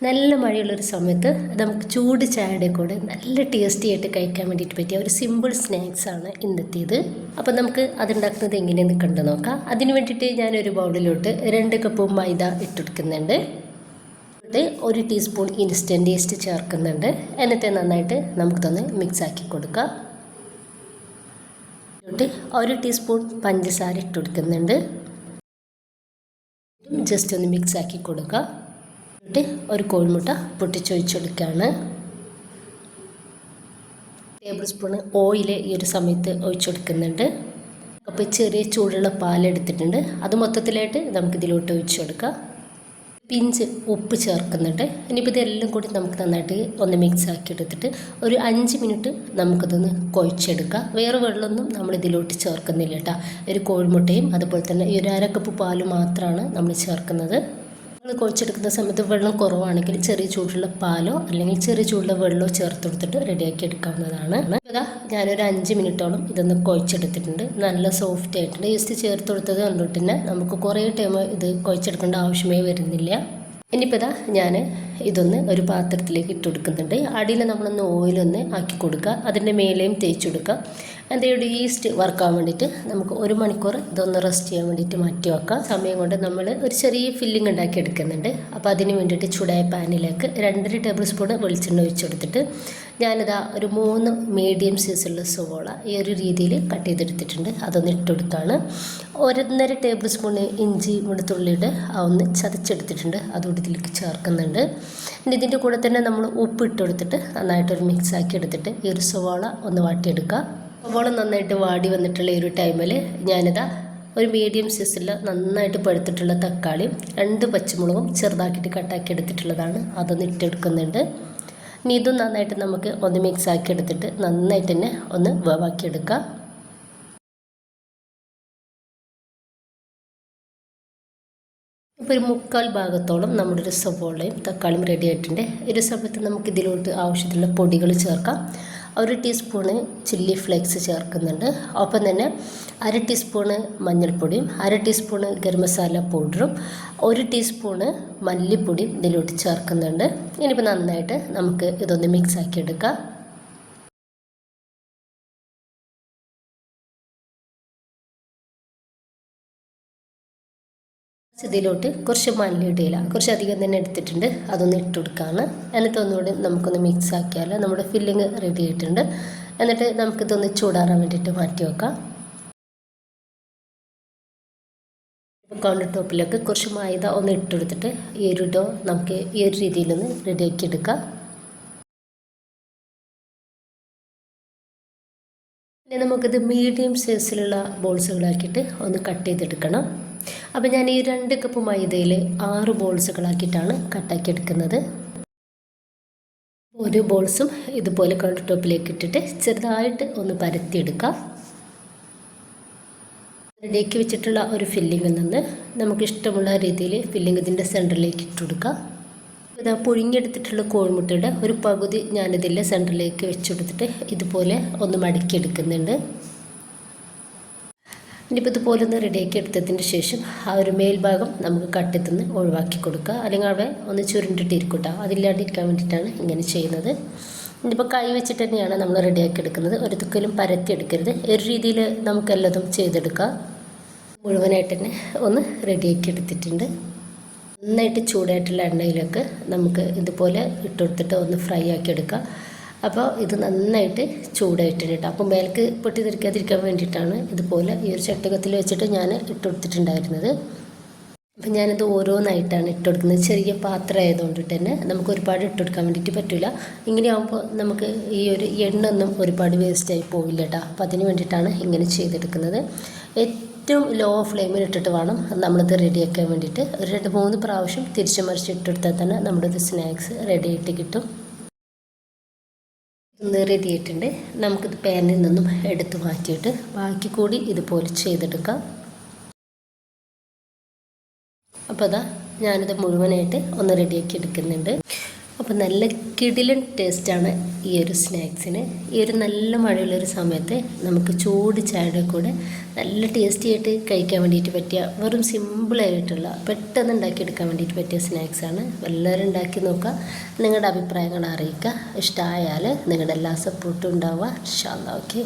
നല്ല മഴയുള്ളൊരു സമയത്ത് നമുക്ക് ചൂട് ചായയുടെ കൂടെ നല്ല ടേസ്റ്റി ആയിട്ട് കഴിക്കാൻ വേണ്ടിയിട്ട് പറ്റിയ ഒരു സിമ്പിൾ സ്നാക്സാണ് ഇന്നത്തേത്. അപ്പോൾ നമുക്ക് അതുണ്ടാക്കുന്നത് എങ്ങനെയെന്ന് കണ്ടു നോക്കാം. അതിന് വേണ്ടിയിട്ട് ഞാനൊരു ബൗളിലോട്ട് 2 കപ്പ് മൈദ ഇട്ടെടുക്കുന്നുണ്ട്. 1 ടീസ്പൂൺ ഇൻസ്റ്റൻറ്റ് ഈസ്റ്റ് ചേർക്കുന്നുണ്ട്. എന്നിട്ട് നന്നായിട്ട് നമുക്കിതൊന്ന് മിക്സാക്കി കൊടുക്കാം. 1 ടീസ്പൂൺ പഞ്ചസാര ഇട്ടെടുക്കുന്നുണ്ട്. ജസ്റ്റ് ഒന്ന് മിക്സാക്കി കൊടുക്കുക. ഒരു കോഴിമുട്ട പൊട്ടിച്ചൊഴിച്ചെടുക്കുകയാണ്. ടേബിൾ സ്പൂൺ ഓയിൽ ഈ ഒരു സമയത്ത് ഒഴിച്ചെടുക്കുന്നുണ്ട്. അപ്പോൾ ചെറിയ ചൂടുള്ള പാലെടുത്തിട്ടുണ്ട്, അത് മൊത്തത്തിലായിട്ട് നമുക്കിതിലോട്ട് ഒഴിച്ചു കൊടുക്കാം. പിഞ്ച് ഉപ്പ് ചേർക്കുന്നുണ്ട്. ഇനിയിപ്പോൾ ഇതെല്ലാം കൂടി നമുക്ക് നന്നായിട്ട് ഒന്ന് മിക്സ് ആക്കി എടുത്തിട്ട് ഒരു 5 മിനിറ്റ് നമുക്കതൊന്ന് കുഴച്ചെടുക്കാം. വേറെ വെള്ളമൊന്നും നമ്മളിതിലോട്ട് ചേർക്കുന്നില്ല കേട്ടോ. ഒരു കോഴിമുട്ടയും അതുപോലെ തന്നെ ഈ ഒരു 1/2 കപ്പ് പാല് മാത്രമാണ് നമ്മൾ ചേർക്കുന്നത്. നമ്മൾ കുഴച്ചെടുക്കുന്ന സമയത്ത് വെള്ളം കുറവാണെങ്കിൽ ചെറിയ ചൂടുള്ള പാലോ അല്ലെങ്കിൽ ചെറിയ ചൂടുള്ള വെള്ളമോ ചേർത്ത് കൊടുത്തിട്ട് റെഡിയാക്കി എടുക്കാവുന്നതാണ്. അതാ ഞാനൊരു 5 മിനിറ്റോളം ഇതൊന്ന് കുഴച്ചെടുത്തിട്ടുണ്ട്. നല്ല സോഫ്റ്റ് ആയിട്ടുണ്ട്. ഈസ്റ്റ് ചേർത്ത് കൊടുത്തത് കണ്ടിട്ട് തന്നെ നമുക്ക് കുറേ ടൈം ഇത് കുഴച്ചെടുക്കേണ്ട ആവശ്യമേ വരുന്നില്ല. ഇനിയിപ്പോൾ ഇതാ ഞാൻ ഇതൊന്ന് ഒരു പാത്രത്തിലേക്ക് ഇട്ട് കൊടുക്കുന്നുണ്ട്. അടിയിൽ നമ്മളൊന്ന് ഓയിലൊന്ന് ആക്കി കൊടുക്കുക, അതിൻ്റെ മേലെയും തേച്ച് കൊടുക്കുക. അതിൻ്റെ ഈസ്റ്റ് വറുക്കാൻ വേണ്ടിയിട്ട് നമുക്ക് 1 മണിക്കൂർ ഇതൊന്ന് റെസ്റ്റ് ചെയ്യാൻ വേണ്ടിയിട്ട് മാറ്റി വെക്കാം. സമയം കൊണ്ട് നമ്മൾ ഒരു ചെറിയ ഫില്ലിംഗ് ഉണ്ടാക്കി എടുക്കുന്നുണ്ട്. അപ്പോൾ അതിന് വേണ്ടിയിട്ട് ചൂടായ പാനിലേക്ക് 2.5 ടേബിൾ സ്പൂൺ വെളിച്ചെണ്ണ ഒഴിച്ച് കൊടുത്തിട്ട് ഞാനിതാ ഒരു 3 മീഡിയം സൈസുള്ള സവോള ഈ ഒരു രീതിയിൽ കട്ട് ചെയ്തെടുത്തിട്ടുണ്ട്. അതൊന്ന് ഇട്ടെടുത്താണ്. 1.5 ടേബിൾ സ്പൂൺ ഇഞ്ചി വെളുത്തുള്ളിയുടെ ഒന്ന് ചതച്ചെടുത്തിട്ടുണ്ട്, അതുകൊണ്ട് ഇതിലേക്ക് ചേർക്കുന്നുണ്ട്. ഇനി ഇതിൻ്റെ കൂടെ തന്നെ നമ്മൾ ഉപ്പ് ഇട്ട് കൊടുത്തിട്ട് നന്നായിട്ടൊരു മിക്സ് ആക്കി എടുത്തിട്ട് ഈ ഒരു സവോള ഒന്ന് വാട്ടിയെടുക്കുക. സവോള നന്നായിട്ട് വാടി വന്നിട്ടുള്ള ഈ ഒരു ടൈമിൽ ഞാനിതാ ഒരു മീഡിയം സൈസിൽ നന്നായിട്ട് പഴുത്തിട്ടുള്ള തക്കാളിയും 2 പച്ചമുളകും ചെറുതാക്കിയിട്ട് കട്ടാക്കി എടുത്തിട്ടുള്ളതാണ്, അതൊന്ന് ഇട്ടെടുക്കുന്നുണ്ട്. ഇനി ഇതും നന്നായിട്ട് നമുക്ക് ഒന്ന് മിക്സ് ആക്കി എടുത്തിട്ട് നന്നായിട്ട് തന്നെ ഒന്ന് വേവാക്കിയെടുക്കാം. ഇപ്പോൾ ഒരു 3/4 ഭാഗത്തോളം നമ്മുടെ ഒരു സവോളയും തക്കാളിയും റെഡി ആയിട്ടുണ്ട്. ഒരു സമയത്ത് നമുക്ക് ഇതിലോട്ട് ആവശ്യത്തിലുള്ള പൊടികൾ ചേർക്കാം. 1 ടീസ്പൂണ് ചില്ലി ഫ്ലേക്സ് ചേർക്കുന്നുണ്ട്. ഒപ്പം തന്നെ 1/2 ടീസ്പൂണ് മഞ്ഞൾപ്പൊടിയും 1/2 ടീസ്പൂണ് ഗരം മസാല പൗഡറും 1 ടീസ്പൂണ് മല്ലിപ്പൊടിയും ഇതിലോട്ട് ചേർക്കുന്നുണ്ട്. ഇനിയിപ്പോൾ നന്നായിട്ട് നമുക്ക് ഇതൊന്ന് മിക്സ് ആക്കി എടുക്കാം. ഇതിലോട്ട് കുറച്ച് മല്ലിയുടെ ഇല കുറച്ചധികം തന്നെ എടുത്തിട്ടുണ്ട്, അതൊന്ന് ഇട്ട് കൊടുക്കുകയാണ്. എന്നിട്ട് ഒന്നുകൂടി നമുക്കൊന്ന് മിക്സ് ആക്കിയാൽ നമ്മുടെ ഫില്ലിങ് റെഡി ആയിട്ടുണ്ട്. എന്നിട്ട് നമുക്കിതൊന്ന് ചൂടാറാൻ വേണ്ടിയിട്ട് മാറ്റി വെക്കാം. കൗണ്ടർ ടോപ്പിലേക്ക് കുറച്ച് മൈദ ഒന്ന് ഇട്ടെടുത്തിട്ട് ഈ ഒരു ഡോ നമുക്ക് ഈ ഒരു രീതിയിലൊന്ന് റെഡിയാക്കി എടുക്കാം. ഇനി നമുക്കിത് മീഡിയം സൈസിലുള്ള ബോൾസുകളാക്കിയിട്ട് ഒന്ന് കട്ട് ചെയ്തെടുക്കണം. അപ്പോൾ ഞാൻ ഈ 2 കപ്പ് മൈദയിൽ 6 ബോൾസുകളാക്കിയിട്ടാണ് കട്ടാക്കി എടുക്കുന്നത്. ഒരു ബോൾസും ഇതുപോലെ കൗണ്ടർ ടോപ്പിലേക്ക് ഇട്ടിട്ട് ചെറുതായിട്ട് ഒന്ന് പരത്തിയെടുക്കാം. റെഡിയാക്കി വെച്ചിട്ടുള്ള ഒരു ഫില്ലിങ്ങിൽ നിന്ന് നമുക്ക് ഇഷ്ടമുള്ള രീതിയിൽ ഫില്ലിങ് ഇതിൻ്റെ സെൻറ്ററിലേക്ക് ഇട്ട് കൊടുക്കാം. ഇതാ പുഴുങ്ങിയെടുത്തിട്ടുള്ള കോഴിമുട്ടയുടെ ഒരു പകുതി ഞാനിതിൻ്റെ സെൻറ്ററിലേക്ക് വെച്ചെടുത്തിട്ട് ഇതുപോലെ ഒന്ന് മടക്കിയെടുക്കുന്നുണ്ട്. ഇനിയിപ്പോൾ ഇതുപോലെ ഒന്ന് റെഡിയാക്കി എടുത്തതിന് ശേഷം ആ ഒരു മേൽഭാഗം നമുക്ക് കട്ടിത്തുനിന്ന് ഒഴിവാക്കി കൊടുക്കുക, അല്ലെങ്കിൽ അവിടെ ഒന്ന് ചുരുണ്ടിട്ടിരിക്കട്ടോ. അതില്ലാണ്ടിരിക്കാൻ വേണ്ടിയിട്ടാണ് ഇങ്ങനെ ചെയ്യുന്നത്. ഇനിയിപ്പോൾ കൈ വെച്ചിട്ട് തന്നെയാണ് നമ്മൾ റെഡിയാക്കി എടുക്കുന്നത്. ഒരിക്കലും പരത്തി എടുക്കരുത്. ഒരു രീതിയിൽ നമുക്കെല്ലതും ചെയ്തെടുക്കാം. മുഴുവനായിട്ട് തന്നെ ഒന്ന് റെഡിയാക്കി എടുത്തിട്ടുണ്ട്. നന്നായിട്ട് ചൂടായിട്ടുള്ള എണ്ണയിലേക്ക് നമുക്ക് ഇതുപോലെ ഇട്ടുകൊടുത്തിട്ട് ഒന്ന് ഫ്രൈ ആക്കി എടുക്കാം. അപ്പോൾ ഇത് നന്നായിട്ട് ചൂടായിട്ടുണ്ട് കേട്ടോ. അപ്പം മേലേക്ക് പൊട്ടിത്തെറിക്കാതിരിക്കാൻ വേണ്ടിയിട്ടാണ് ഇതുപോലെ ഈ ഒരു ചട്ടുകത്തിൽ വെച്ചിട്ട് ഞാൻ ഇട്ടുകൊടുത്തിട്ടുണ്ടായിരുന്നത്. അപ്പം ഞാനിത് ഓരോന്നായിട്ടാണ് ഇട്ടുകൊടുക്കുന്നത്. ചെറിയ പാത്രം ആയതുകൊണ്ട് തന്നെ നമുക്ക് ഒരുപാട് ഇട്ടുകൊടുക്കാൻ വേണ്ടിയിട്ട് പറ്റില്ല. ഇങ്ങനെയാകുമ്പോൾ നമുക്ക് ഈ ഒരു എണ്ണ ഒന്നും ഒരുപാട് വേസ്റ്റായി പോവില്ല കേട്ടോ. അപ്പോൾ അതിന് വേണ്ടിയിട്ടാണ് ഇങ്ങനെ ചെയ്തെടുക്കുന്നത്. ഏറ്റവും ലോ ഫ്ലെയിമിൽ ഇട്ടിട്ട് വേണം നമ്മളിത് റെഡിയാക്കാൻ വേണ്ടിയിട്ട്. ഒരു 2-3 പ്രാവശ്യം തിരിച്ചു മറിച്ച് ഇട്ടെടുത്താൽ തന്നെ നമ്മുടെ ഒരു സ്നാക്സ് റെഡി ആയിട്ട് കിട്ടും. ഒന്ന് റെഡി ആയിട്ടുണ്ട്. നമുക്കിത് പാനിൽ നിന്നും എടുത്ത് മാറ്റിയിട്ട് ബാക്കി കൂടി ഇതുപോലെ ചെയ്തെടുക്കാം. അപ്പോൾ അതാ ഞാനിത് മുഴുവനായിട്ട് ഒന്ന് റെഡിയാക്കി എടുക്കുന്നുണ്ട്. അപ്പോൾ നല്ല കിടിലൻ ടേസ്റ്റാണ് ഈ ഒരു സ്നാക്സിന്. ഈ ഒരു നല്ല മഴയുള്ളൊരു സമയത്ത് നമുക്ക് ചൂട് ചായയുടെ കൂടെ നല്ല ടേസ്റ്റി ആയിട്ട് കഴിക്കാൻ വേണ്ടിയിട്ട് പറ്റിയ വെറും സിമ്പിളായിട്ടുള്ള പെട്ടെന്ന് ഉണ്ടാക്കിയെടുക്കാൻ വേണ്ടിയിട്ട് പറ്റിയ സ്നാക്സാണ്. എല്ലാവരും ഉണ്ടാക്കി നോക്കുക, നിങ്ങളുടെ അഭിപ്രായങ്ങൾ അറിയിക്കുക. ഇഷ്ടമായാൽ നിങ്ങളുടെ എല്ലാ സപ്പോർട്ടും ഉണ്ടാവുക. ഇൻഷാ അല്ലാഹ്. ഓക്കെ.